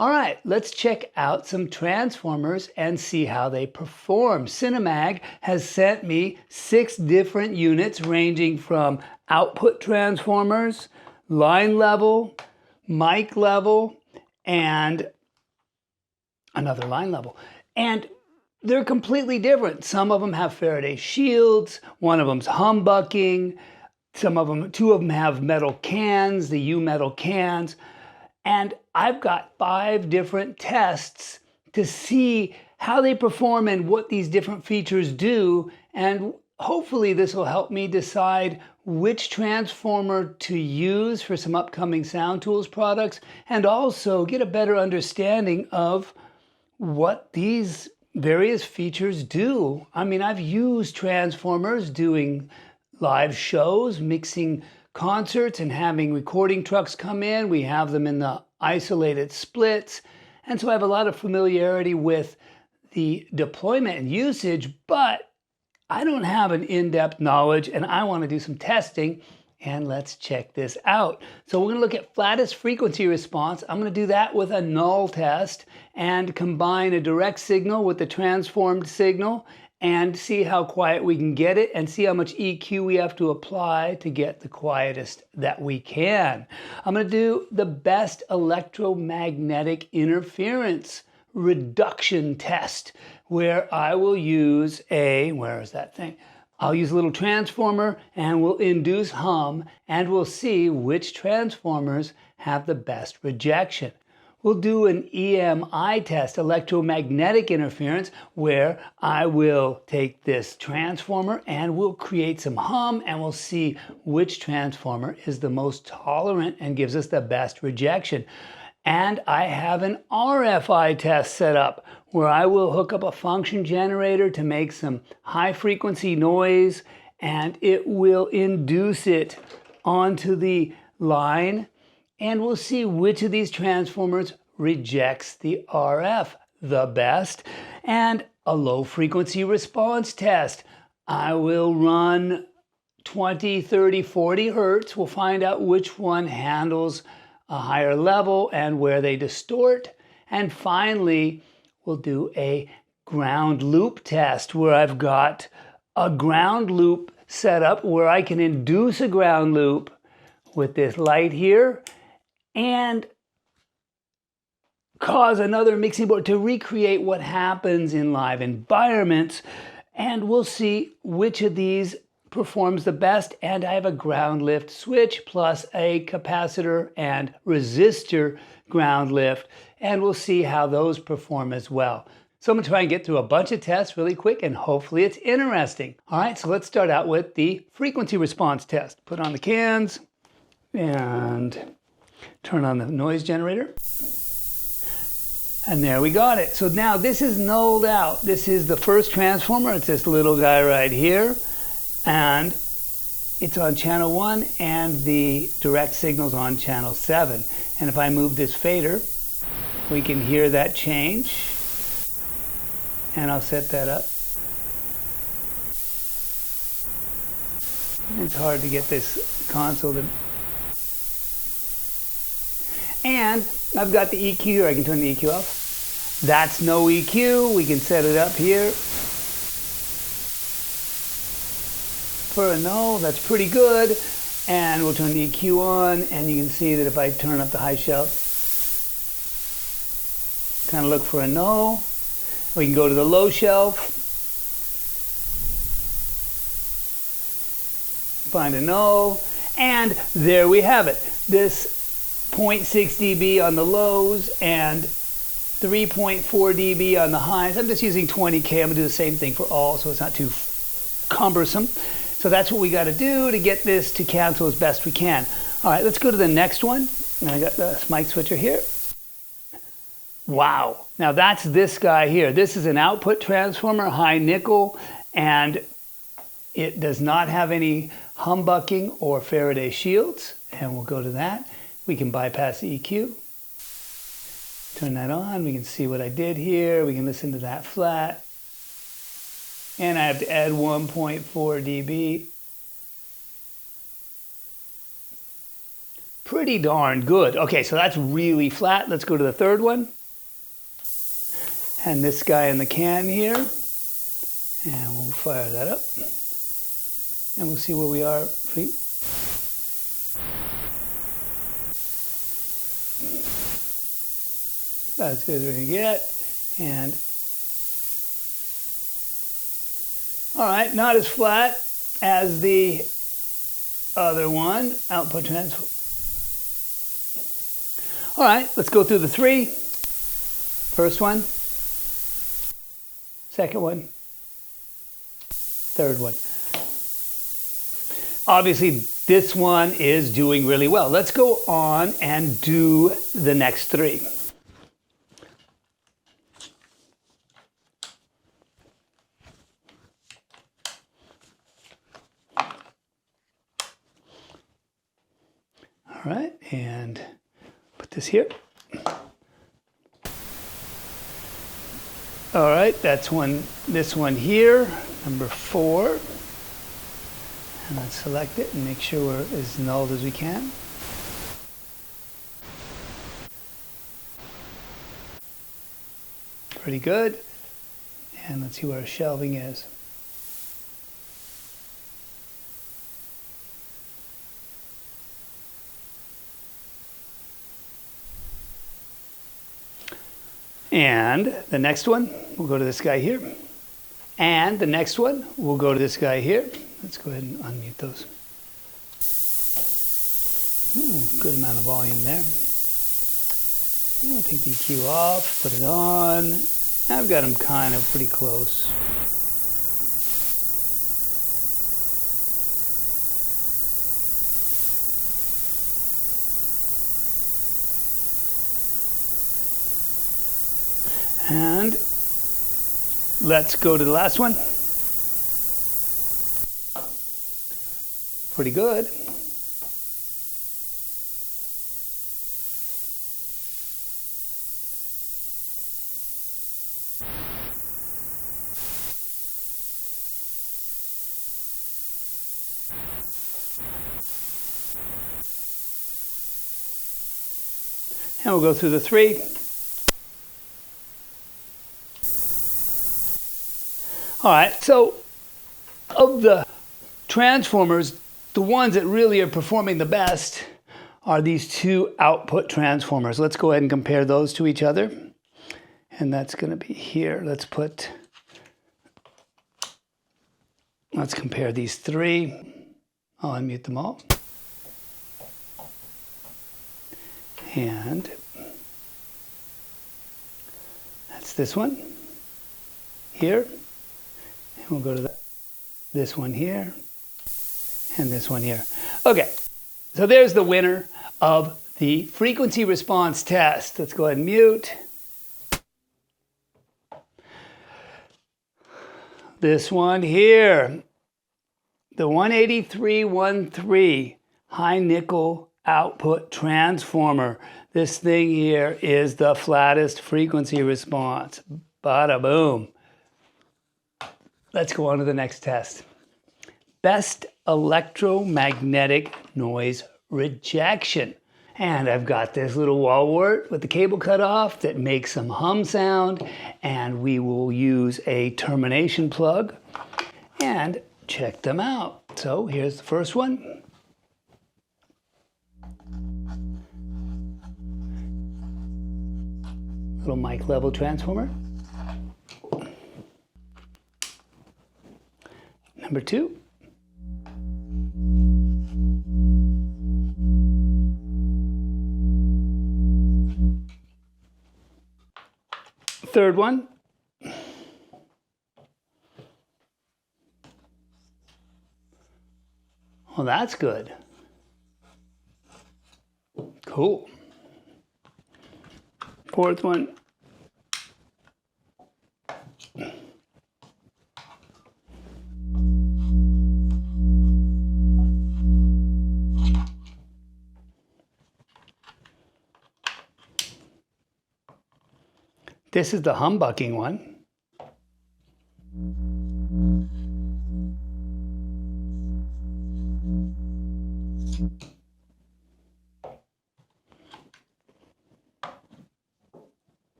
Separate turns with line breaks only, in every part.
All right, let's check out some transformers and see how they perform. Cinemag has sent me 6 different units ranging from output transformers, line level, mic level, and another line level. And they're completely different. Some of them have Faraday Shields, one of them's humbucking, two of them have metal cans, the uMetal cans. And I've got 5 different tests to see how they perform and what these different features do. And hopefully this will help me decide which transformer to use for some upcoming Sound Tools products, and also get a better understanding of what these various features do. I mean, I've used transformers doing live shows, mixing concerts and having recording trucks come in. We have them in the isolated splits. And so I have a lot of familiarity with the deployment and usage, but I don't have an in-depth knowledge and I want to do some testing. And let's check this out. So we're going to look at flattest frequency response. I'm going to do that with a null test and combine a direct signal with the transformed signal and see how quiet we can get it and see how much EQ we have to apply to get the quietest that we can. I'm going to do the best electromagnetic interference reduction test where I will use where is that thing? I'll use a little transformer and we'll induce hum and we'll see which transformers have the best rejection. We'll do an EMI test, electromagnetic interference, where I will take this transformer and we'll create some hum and we'll see which transformer is the most tolerant and gives us the best rejection. And I have an RFI test set up where I will hook up a function generator to make some high frequency noise and it will induce it onto the line. And we'll see which of these transformers rejects the RF the best. And a low frequency response test. I will run 20, 30, 40 hertz. We'll find out which one handles a higher level and where they distort. And finally, we'll do a ground loop test where I've got a ground loop set up where I can induce a ground loop with this light here and cause another mixing board to recreate what happens in live environments. And we'll see which of these performs the best. And I have a ground lift switch plus a capacitor and resistor ground lift. And we'll see how those perform as well. So I'm going to try and get through a bunch of tests really quick and hopefully it's interesting. All right, so let's start out with the frequency response test. Put on the cans and turn on the noise generator. And there we got it. So now this is nulled out. This is the first transformer. It's this little guy right here. And it's on channel 1 and the direct signal's on channel 7. And if I move this fader, we can hear that change. And I'll set that up. It's hard to get this console to... And I've got the EQ here. I can turn the EQ off. That's no EQ. We can set it up here. For a null, that's pretty good. And we'll turn the EQ on, and you can see that if I turn up the high shelf, kind of look for a null. We can go to the low shelf, find a null, and there we have it. This 0.6 dB on the lows and 3.4 dB on the highs. I'm just using 20K. I'm gonna do the same thing for all so it's not too cumbersome. So that's what we got to do to get this to cancel as best we can. All right, let's go to the next one. And I got the mic switcher here. Wow. Now that's this guy here. This is an output transformer, high nickel, and it does not have any humbucking or Faraday Shields. And we'll go to that. We can bypass the EQ. Turn that on. We can see what I did here. We can listen to that flat. And I have to add 1.4 dB. pretty darn good. Okay, so that's really flat. Let's go to the third one. And this guy in the can here. And we'll fire that up. And we'll see where we are. About as good as we're going to get. And all right, not as flat as the other one, output transfer. All right, let's go through the three. First one, second one, third one. Obviously, this one is doing really well. Let's go on and do the next three. All right, and put this here. All right, that's this one here, number 4. And let's select it and make sure we're as nulled as we can. Pretty good. And let's see where our shelving is. And the next one, we'll go to this guy here. And the next one, we'll go to this guy here. Let's go ahead and unmute those. Ooh, good amount of volume there. And we'll take the EQ off, put it on. I've got them kind of pretty close. And let's go to the last one. Pretty good. And we'll go through the three. All right, so of the transformers, the ones that really are performing the best are these two output transformers. Let's go ahead and compare those to each other. And that's going to be here. Let's compare these three. I'll unmute them all. And that's this one here. We'll go to this one here and this one here. Okay, so there's the winner of the frequency response test. Let's go ahead and mute. This one here, the 18313 high nickel output transformer. This thing here is the flattest frequency response. Bada boom. Let's go on to the next test. Best electromagnetic noise rejection. And I've got this little wall wart with the cable cut off that makes some hum sound. And we will use a termination plug and check them out. So here's the first one. Little mic level transformer. Number 2. Third one. Well, that's good. Cool. Fourth one. This is the humbucking one.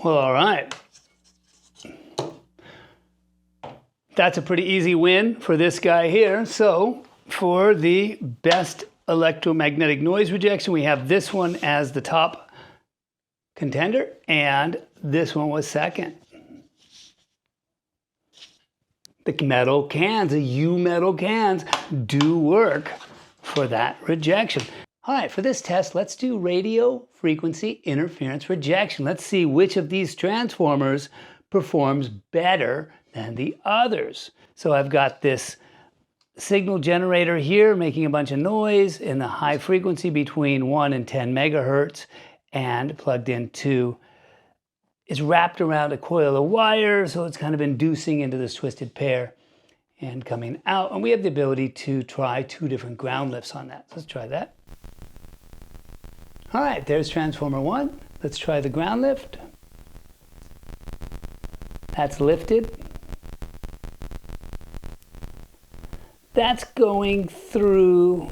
Well, all right. That's a pretty easy win for this guy here. So for the best electromagnetic noise rejection, we have this one as the top contender, and this one was second. The metal cans, the uMetal cans, do work for that rejection. All right, for this test, let's do radio frequency interference rejection. Let's see which of these transformers performs better than the others. So I've got this signal generator here making a bunch of noise in the high frequency between 1 and 10 megahertz, and plugged into, it's wrapped around a coil of wire, so it's kind of inducing into this twisted pair and coming out. And we have the ability to try 2 different ground lifts on that. So let's try that. All right, there's transformer 1. Let's try the ground lift. That's lifted. That's going through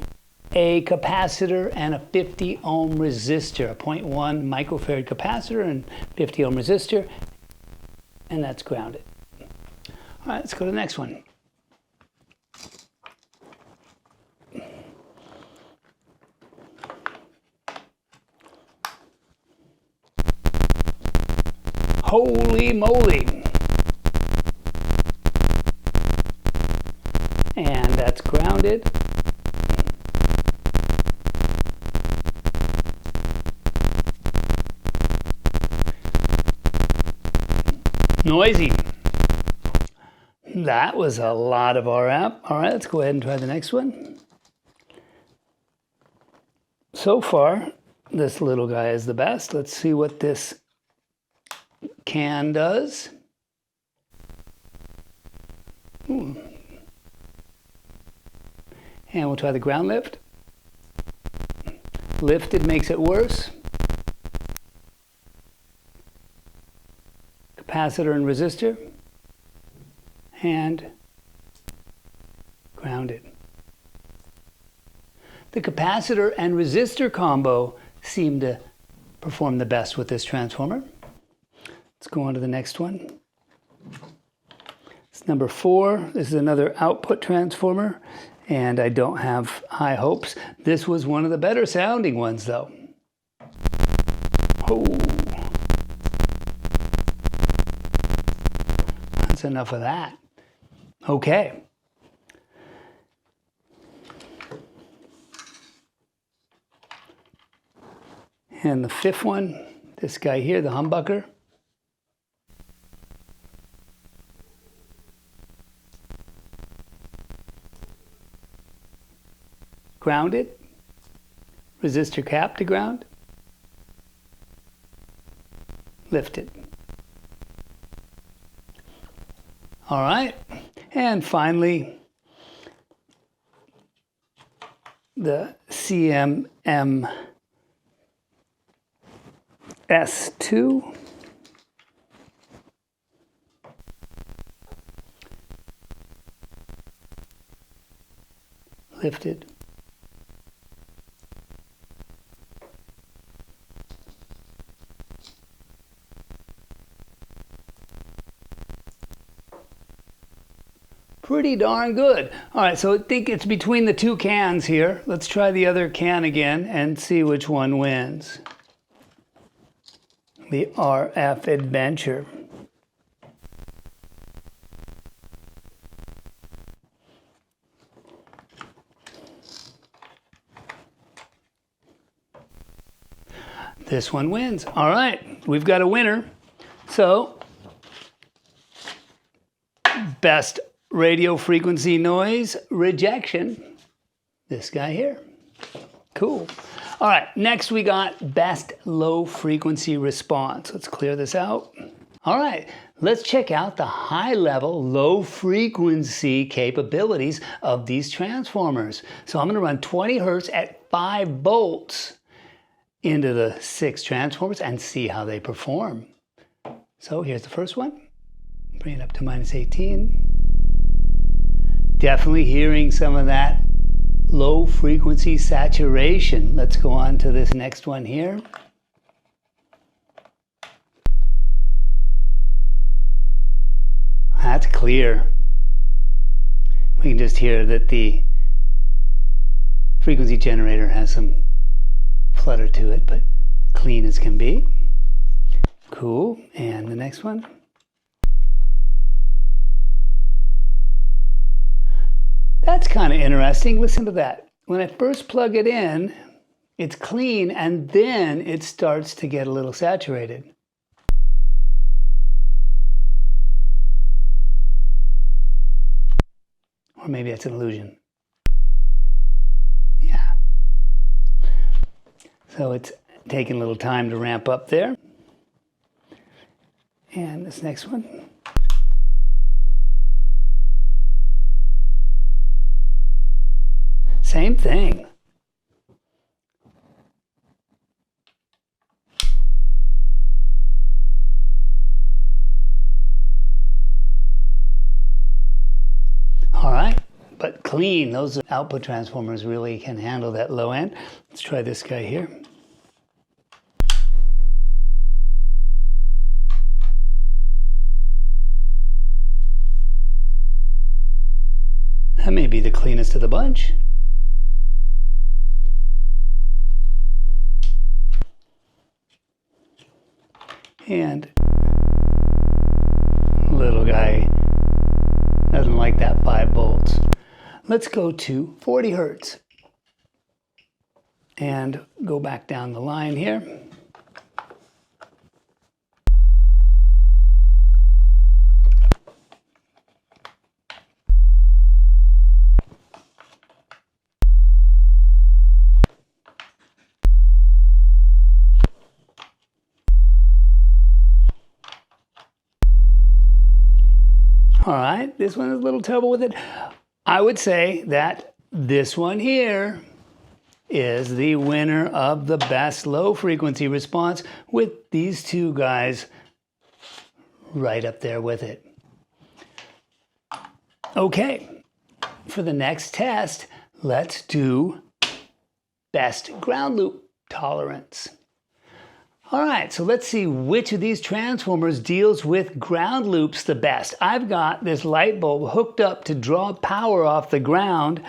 a capacitor and a 50 ohm resistor, a 0.1 microfarad capacitor and 50 ohm resistor, and that's grounded. All right, let's go to the next one. Holy moly! And that's grounded. Noisy. That was a lot of RF. All right, let's go ahead and try the next one. So far, this little guy is the best. Let's see what this can does. And we'll try the ground lift. Lifted makes it worse. Capacitor and resistor, and grounded. The capacitor and resistor combo seem to perform the best with this transformer. Let's go on to the next one. It's number 4. This is another output transformer, and I don't have high hopes. This was one of the better sounding ones, though. Oh. That's enough of that. Okay. And the 5th one, this guy here, the humbucker. Grounded. Resistor cap to ground. Lifted. All right, and finally, the CMM-S2. Lifted. Pretty darn good. All right, so I think it's between the 2 cans here. Let's try the other can again and see which one wins. The RF Adventure. This one wins. All right, we've got a winner. So, best radio frequency noise rejection, this guy here. Cool. All right, next we got best low frequency response. Let's clear this out. All right, let's check out the high level low frequency capabilities of these transformers. So I'm going to run 20 hertz at 5 volts into the 6 transformers and see how they perform. So here's the first one. Bring it up to -18. Definitely hearing some of that low frequency saturation. Let's go on to this next one here. That's clear. We can just hear that the frequency generator has some flutter to it, but clean as can be. Cool. And the next one. That's kind of interesting. Listen to that. When I first plug it in, it's clean, and then it starts to get a little saturated. Or maybe that's an illusion. Yeah. So it's taking a little time to ramp up there. And this next one. Same thing. All right, but clean. Those output transformers really can handle that low end. Let's try this guy here. That may be the cleanest of the bunch. And little guy doesn't like that 5 volts. Let's go to 40 hertz and go back down the line here. All right, this one is a little trouble with it. I would say that this one here is the winner of the best low frequency response, with these two guys right up there with it. Okay, for the next test, let's do best ground loop tolerance. All right, so let's see which of these transformers deals with ground loops the best. I've got this light bulb hooked up to draw power off the ground,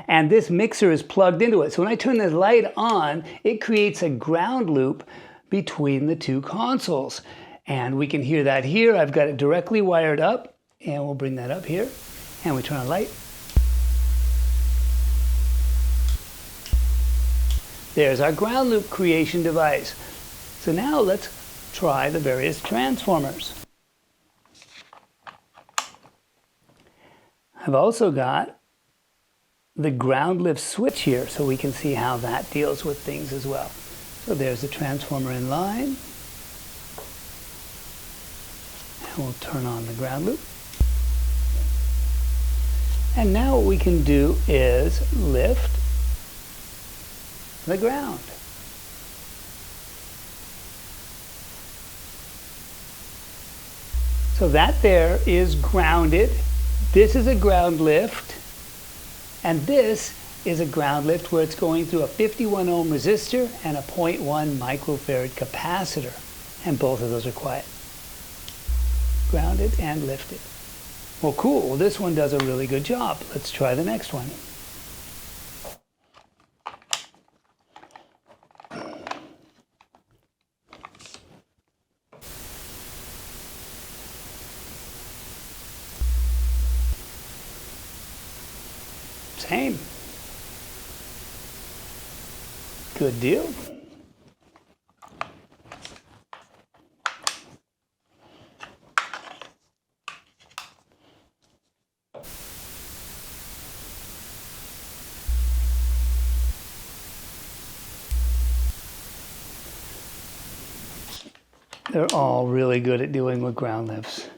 and this mixer is plugged into it. So when I turn this light on, it creates a ground loop between the two consoles. And we can hear that here. I've got it directly wired up, and we'll bring that up here. And we turn on light. There's our ground loop creation device. So now let's try the various transformers. I've also got the ground lift switch here, so we can see how that deals with things as well. So there's the transformer in line. And we'll turn on the ground loop. And now what we can do is lift the ground. So that there is grounded. This is a ground lift, and this is a ground lift where it's going through a 51 ohm resistor and a 0.1 microfarad capacitor, and both of those are quiet. Grounded and lifted. Well, cool. Well, this one does a really good job. Let's try the next one. Same. Good deal. They're all really good at dealing with ground lifts.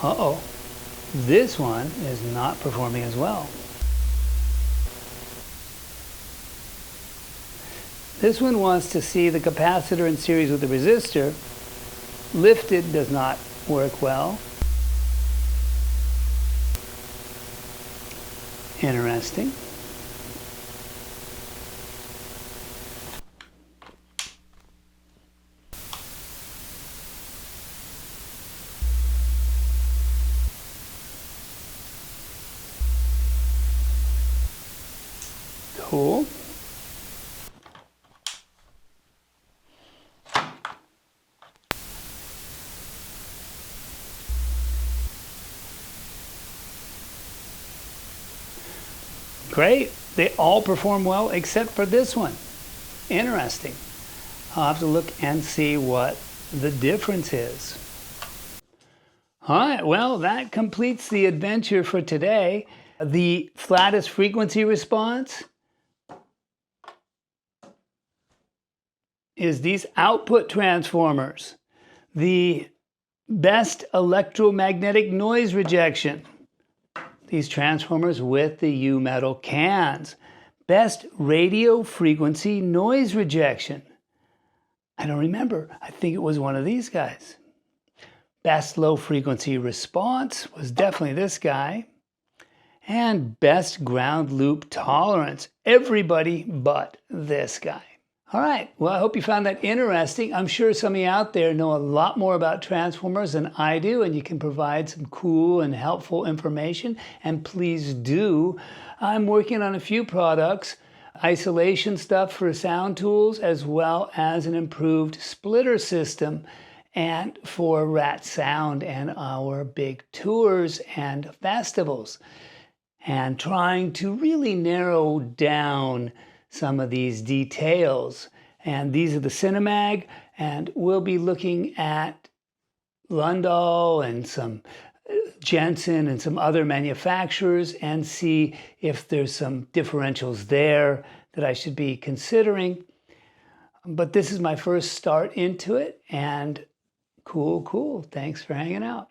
Uh-oh. This one is not performing as well. This one wants to see the capacitor in series with the resistor. Lifted does not work well. Interesting. Cool. Great. They all perform well except for this one. Interesting. I'll have to look and see what the difference is. All right, well, that completes the adventure for today. The flattest frequency response is these output transformers. The best electromagnetic noise rejection, these transformers with the uMetal cans. Best radio frequency noise rejection. I don't remember. I think it was one of these guys. Best low frequency response was definitely this guy. And best ground loop tolerance. Everybody but this guy. All right, well, I hope you found that interesting. I'm sure some of you out there know a lot more about transformers than I do, and you can provide some cool and helpful information, and please do. I'm working on a few products, isolation stuff for sound tools, as well as an improved splitter system and for Rat Sound and our big tours and festivals, and trying to really narrow down some of these details. And these are the Cinemag, and we'll be looking at Lundall and some Jensen and some other manufacturers and see if there's some differentials there that I should be considering. But this is my first start into it, and cool. Thanks for hanging out.